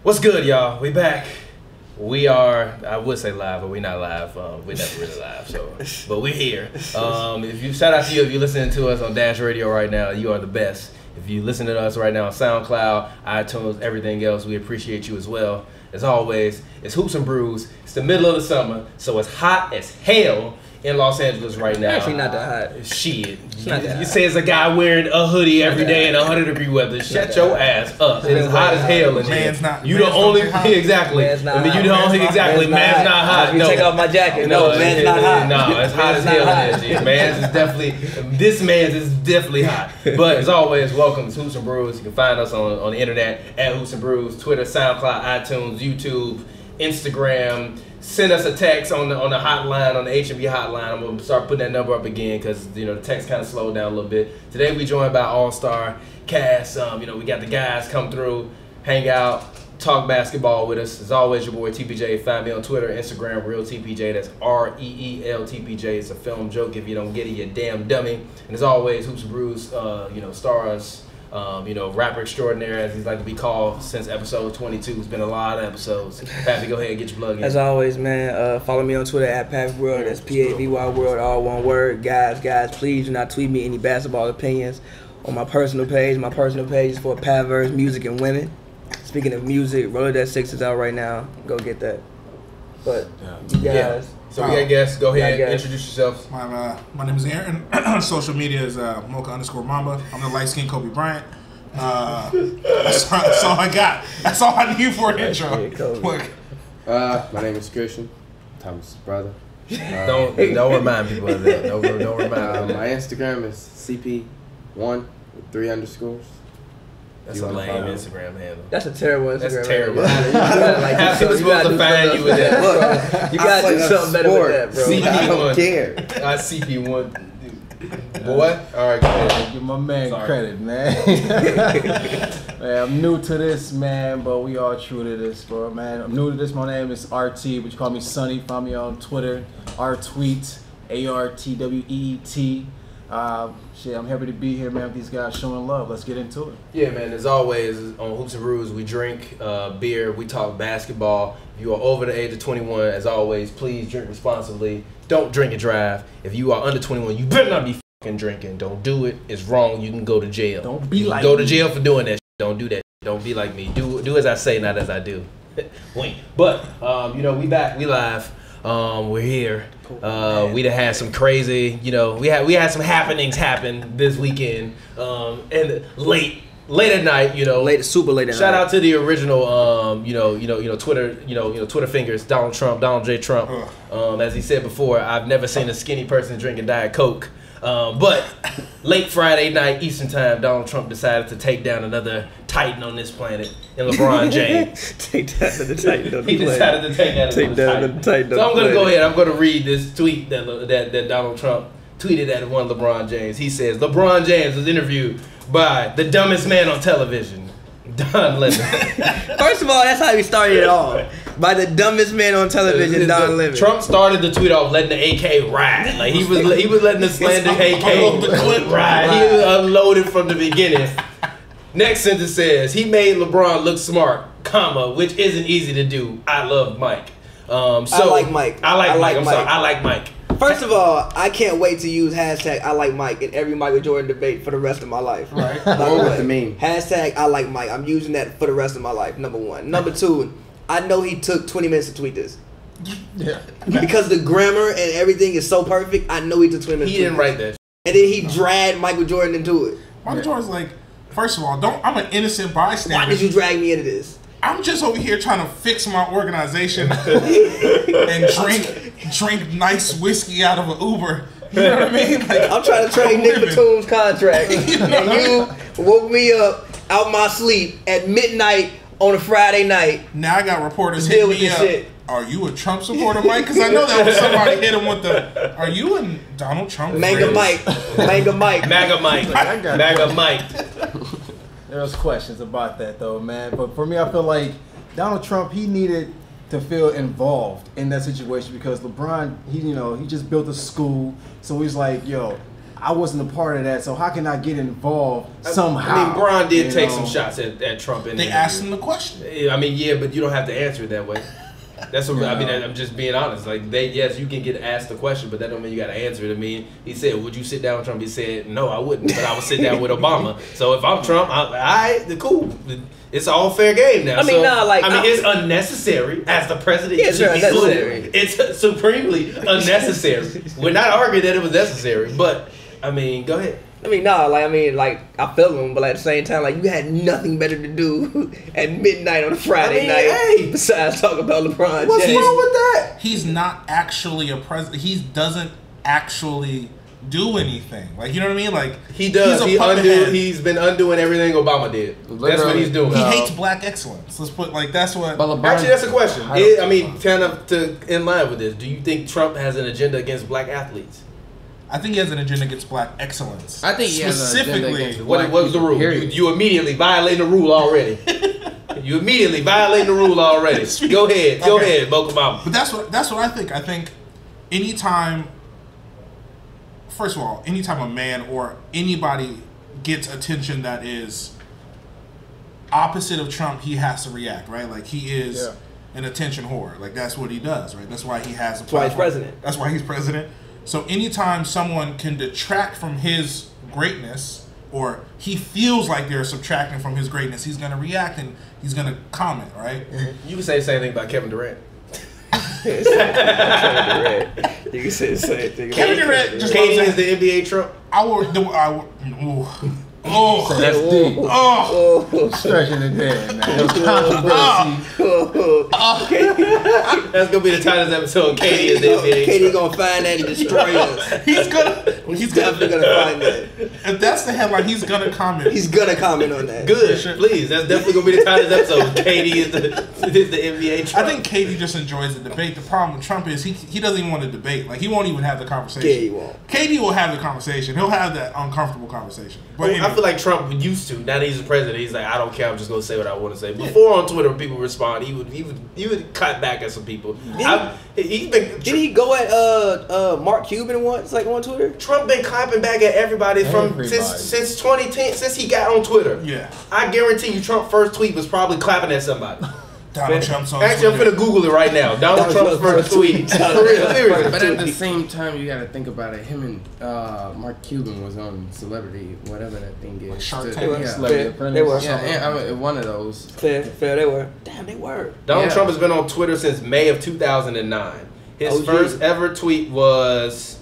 What's good, y'all? We back. We are, I would say live, but we're not live. We're never really live, but we're here. Shout out to you if you're listening to us on Dash Radio right now. You are the best. If you listen to us right now on SoundCloud, iTunes, everything else, we appreciate you as well. As always, it's Hoops and Brews. It's the middle of the summer, so it's hot as hell in Los Angeles right now. Actually, not that hot. Shit. You say it's a guy wearing a hoodie every day in 100-degree weather. Shut your ass up. It is hot as hell in here. You the only exactly. I mean, you don't exactly. Man's not hot. No. Take off my jacket. No, man's not hot. No, it's hot as hell in here. Man's is definitely. This man's is definitely hot. But as always, welcome to Hoops and Brews. You can find us on the internet at Hoops and Brews, Twitter, SoundCloud, iTunes, YouTube, Instagram. Send us a text on the hotline, on the HB hotline. I'm gonna start putting that number up again because the text kind of slowed down a little bit. Today we joined by All-Star cast. We got the guys come through, hang out, talk basketball with us. As always, your boy TPJ. Find me on Twitter, Instagram, Real TPJ. That's REEL TPJ. It's a film joke. If you don't get it, you damn dummy. And as always, Hoops and Brews, stars. Rapper extraordinaire, as he's like to be called, since episode 22. It's been a lot of episodes. Pavy, go ahead and get your plug in. As always, man, follow me on Twitter at Pavy World. That's PAVY World, all one word. Guys, please do not tweet me any basketball opinions on my personal page. My personal page is for Pavers, Music, and Women. Speaking of music, Roller 6 is out right now. Go get that. But you guys... Yeah. So we got guests. Go ahead, introduce yourselves. My name is Aaron. Social media is Mocha_Mamba. I'm the light-skinned Kobe Bryant. That's all I got. That's all I need for an intro. My name is Christian, Thomas' brother. Don't remind people of that. Don't remind them. My Instagram is CP1 with 3 underscores. That's a lame Instagram handle. That's a terrible Instagram. That's terrible. How people supposed to find you with that? You gotta do something better with that, bro. CP1. I don't care. CP1. Boy, all right, go ahead. Give my man credit, man. Man, I'm new to this, man, but we all true to this, bro, man. I'm new to this. My name is RT, but you call me Sonny. Find me on Twitter, rtweet, ARTWEET. I'm happy to be here, man, with these guys showing love. Let's get into it. Yeah, man, as always, on Hoops and Brews, we drink beer, we talk basketball. If you are over the age of 21, as always, please drink responsibly. Don't drink and drive. If you are under 21, you better not be fucking drinking. Don't do it. It's wrong. You can go to jail. Don't be like Go to jail for doing that. Don't do that. Don't be like me. Do as I say, not as I do. Wait. But, we back. We live. We're here. We done had some crazy, we had some happenings happen this weekend. And late at night, super late at night. Shout out to the original, Twitter, Twitter fingers, Donald J. Trump. As he said before, I've never seen a skinny person drinking Diet Coke. But late Friday night Eastern time, Donald Trump decided to take down another Titan on this planet in LeBron James. Take down the Titan on the planet. He decided to take down another Titan. So I'm going to go ahead. I'm going to read this tweet that Donald Trump tweeted at one LeBron James. He says, LeBron James was interviewed by the dumbest man on television, Don Lemon. First of all, that's how he started it all. By the dumbest man on television, Don Lemon. Trump started the tweet off letting the AK ride. Like he was letting the slander AK ride. He was unloaded from the beginning. Next sentence says, he made LeBron look smart, which isn't easy to do. I love Mike. I like Mike. I like Mike. First of all, I can't wait to use hashtag I like Mike in every Michael Jordan debate for the rest of my life. Right. With the meme. Hashtag I like Mike. I'm using that for the rest of my life, number one. Number two, I know he took 20 minutes to tweet this. Yeah. Because the grammar and everything is so perfect, I know he took 20 minutes He didn't write that. And then he dragged Michael Jordan into it. Michael Jordan's like, first of all, I'm an innocent bystander. Why did you drag me into this? I'm just over here trying to fix my organization and drink nice whiskey out of an Uber. You know what I mean? Like, I'm trying to trade Nick Batum's contract. And you woke me up out my sleep at midnight on a Friday night. Now I got reporters hitting me up. Shit. Are you a Trump supporter, Mike? Because I know that was somebody hit him with the, are you a Donald Trump? Manga Mike. There's questions about that though, man. But for me, I feel like Donald Trump, he needed to feel involved in that situation because LeBron, he just built a school, so he's like, yo, I wasn't a part of that, so how can I get involved somehow? I mean, Bron did take some shots at Trump. They asked him the question. I mean, yeah, but you don't have to answer it that way. That's what I mean. I'm just being honest. Like, yes, you can get asked the question, but that don't mean you got to answer it. I mean, he said, "Would you sit down with Trump?" He said, "No, I wouldn't, but I would sit down with Obama." So if I'm Trump, cool. It's all fair game now. I mean, it's unnecessary as the president. Yeah, sure, unnecessary. It's supremely unnecessary. We're not arguing that it was necessary, but I mean, go ahead. I I feel him, but at the same time, like, you had nothing better to do at midnight on a Friday night besides talk about LeBron James. What's wrong with that? He's not actually a president. He doesn't actually do anything. Like, you know what I mean? Like, he does. He's been undoing everything Obama did. That's what he's doing. He hates black excellence. Let's put that's what. Actually, that's a question. I mean, kind of in line with this. Do you think Trump has an agenda against black athletes? I think he has an agenda against black excellence. I think he has an agenda against what was the rule? You immediately violating the rule already. You immediately violating the rule already. Go ahead, Boko Mama. But that's what I think. I think anytime, first of all, anytime a man or anybody gets attention that is opposite of Trump, he has to react, right? Like, he is an attention whore. Like, that's what he does, right? That's why he has a platform. That's why he's president. That's why he's president. So anytime someone can detract from his greatness, or he feels like they're subtracting from his greatness, he's going to react and he's going to comment, right? Mm-hmm. You can say the same thing about Kevin Durant. You can say the same thing. Kevin Durant just Katie is the NBA Trump. That's deep. Stretching it there, man. That's gonna be the title of this episode. Katie is the NBA. Katie gonna find that and destroy us. He's definitely gonna find that. If that's the headline, he's gonna comment. He's gonna comment on that. Good, please. That's definitely gonna be the title of this episode. Katie is the NBA Trump. I think Katie just enjoys the debate. The problem with Trump is he doesn't even want to debate. Like, he won't even have the conversation. Katie won't. Katie will have the conversation. He'll have that uncomfortable conversation. But anyway. I feel like Trump used to. Now that he's the president, he's like, I don't care. I'm just gonna say what I want to say. Before on Twitter, when people respond, he would cut back at some people. Did he go at Mark Cuban once, like, on Twitter? Trump been clapping back at everybody since 2010, since he got on Twitter. Yeah, I guarantee you, Trump's first tweet was probably clapping at somebody. Donald Trump's on Actually, I'm finna Google it right now. Donald Trump's first tweet. But at the same time, you got to think about it. Him and Mark Cuban was on Celebrity, whatever that thing is. Shark Tank. They were. Yeah, one of those. Fair, they were. Damn, they were. Donald Trump has been on Twitter since May of 2009. His first ever tweet was,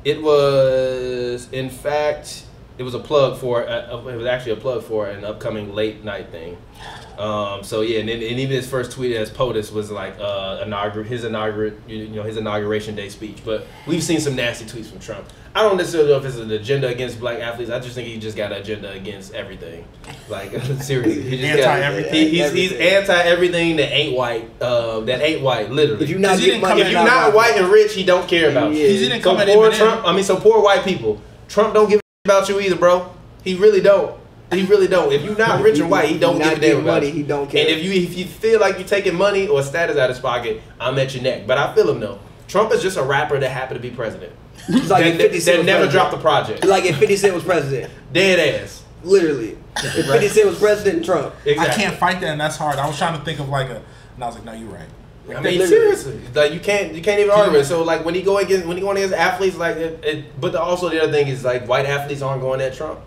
in fact, it was a plug for, it was actually a plug for an upcoming late night thing. So yeah, and even his first tweet as POTUS was like his inauguration day speech. But we've seen some nasty tweets from Trump. I don't necessarily know if it's an agenda against black athletes. I just think he just got an agenda against everything. Like, seriously, he just anti-everything. He's anti everything that ain't white. Literally. If you're not white and rich, he don't care about you. He didn't come at poor Trump. So poor white people. Trump don't give a about you either, bro. He really don't. He really don't. If you're not rich and white, he don't give a damn about you. He don't care. And if you feel like you're taking money or status out of his pocket, I'm at your neck. But I feel him though. Trump is just a rapper that happened to be president. Like that never dropped the project. Like if 50 Cent was president. Dead ass. Literally. If 50 Cent was president, Trump. Exactly. I can't fight that, and that's hard. I was trying to think of and I was like, no, you're right. I mean, seriously, like you can't even argue it. So like when he going against athletes, like but also the other thing is like white athletes aren't going at Trump.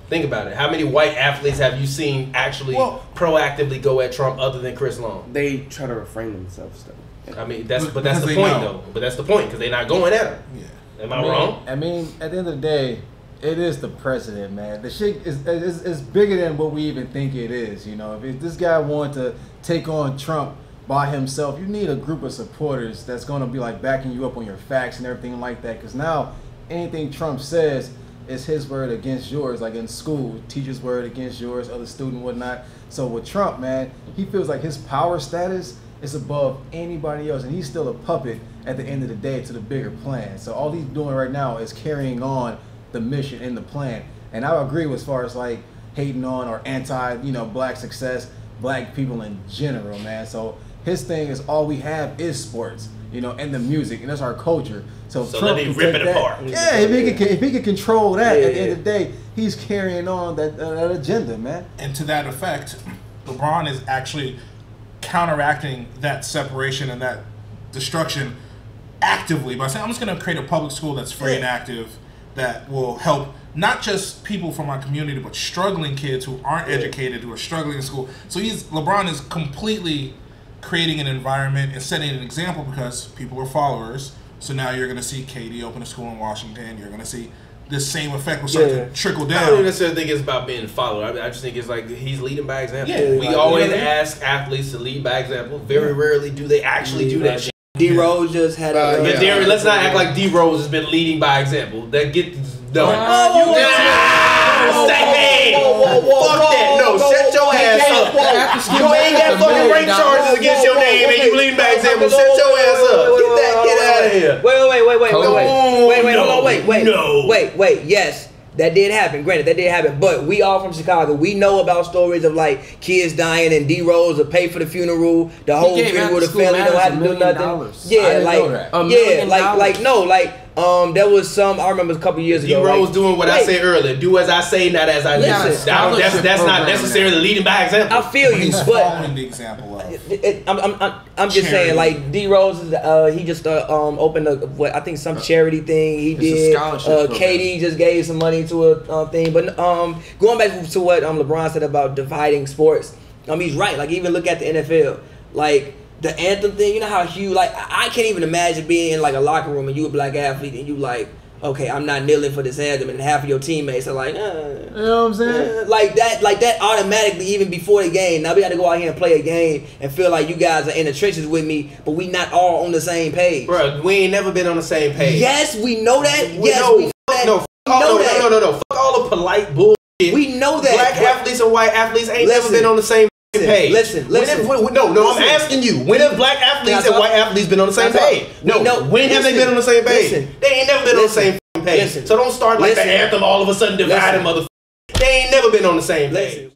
Think about it. How many white athletes have you seen actually proactively go at Trump other than Chris Long? They try to refrain themselves though. I mean, that's the point though. But that's the point because they're not going at him. Yeah. Am I wrong? I mean, at the end of the day, it is the president, man. The shit is bigger than what we even think it is. You know, if this guy wanted to take on Trump by himself, you need a group of supporters that's going to be like backing you up on your facts and everything like that. Because now anything Trump says is his word against yours. Like in school, teacher's word against yours, other student, whatnot. So with Trump, man, he feels like his power status is above anybody else, and he's still a puppet at the end of the day to the bigger plan. So all he's doing right now is carrying on the mission and the plan. And I agree as far as like hating on or anti, black success, black people in general, man. So his thing is all we have is sports. you know, and the music, and that's our culture. So So Trump let me can rip take it that. apart. Yeah, if he can control that, Yeah, at the end of the day, he's carrying on that agenda, man. And to that effect, LeBron is actually counteracting that separation and that destruction actively by saying, I'm just going to create a public school that's free and active that will help not just people from our community, but struggling kids who aren't educated, who are struggling in school. So LeBron is completely creating an environment and setting an example because people are followers. So now you're going to see Katie open a school in Washington. You're going to see this same effect will start to trickle down. I don't necessarily think it's about being a follower. I just think it's like he's leading by example. Yeah, we always ask athletes to lead by example. Very rarely do they actually do that shit. D Rose just had a. But let's not act like D Rose has been leading by example. That gets done. Fuck that! No, shut your ass up. You ain't got fucking rape charges against your name, and you leading by example. Shut your ass up. Get out of here. Wait. Yes, that did happen. Granted, that did happen. But we all from Chicago. We know about stories of like kids dying and D Rose to pay for the funeral. The whole funeral, the family don't have to do nothing. Yeah, there was some. I remember a couple years ago. D Rose doing what I said earlier. Do as I say, not as I listen. That's not necessarily leading by example. I feel you, He's but following the example of. I'm just saying, like D Rose is he just opened I think some charity thing he did. Katie just gave some money to a thing, but going back to what LeBron said about dividing sports, he's right. Like even look at the NFL, like the anthem thing. You know how huge? Like I can't even imagine being in like a locker room and you a black athlete and you like, okay, I'm not kneeling for this anthem, and half of your teammates are like, you know what I'm saying? like that automatically, even before the game. Now we got to go out here and play a game and feel like you guys are in the trenches with me, but we not all on the same page. Bro, we ain't never been on the same page. Yes, we know that. No, fuck all the polite bullshit. We know that. Black athletes and white athletes ain't never been on the same page. Listen. I'm asking you. When have black athletes and white athletes been on the same page? When have they been on the same page? They ain't never been on the same page. So don't start like the anthem all of a sudden dividing motherfuckers. They ain't never been on the same page.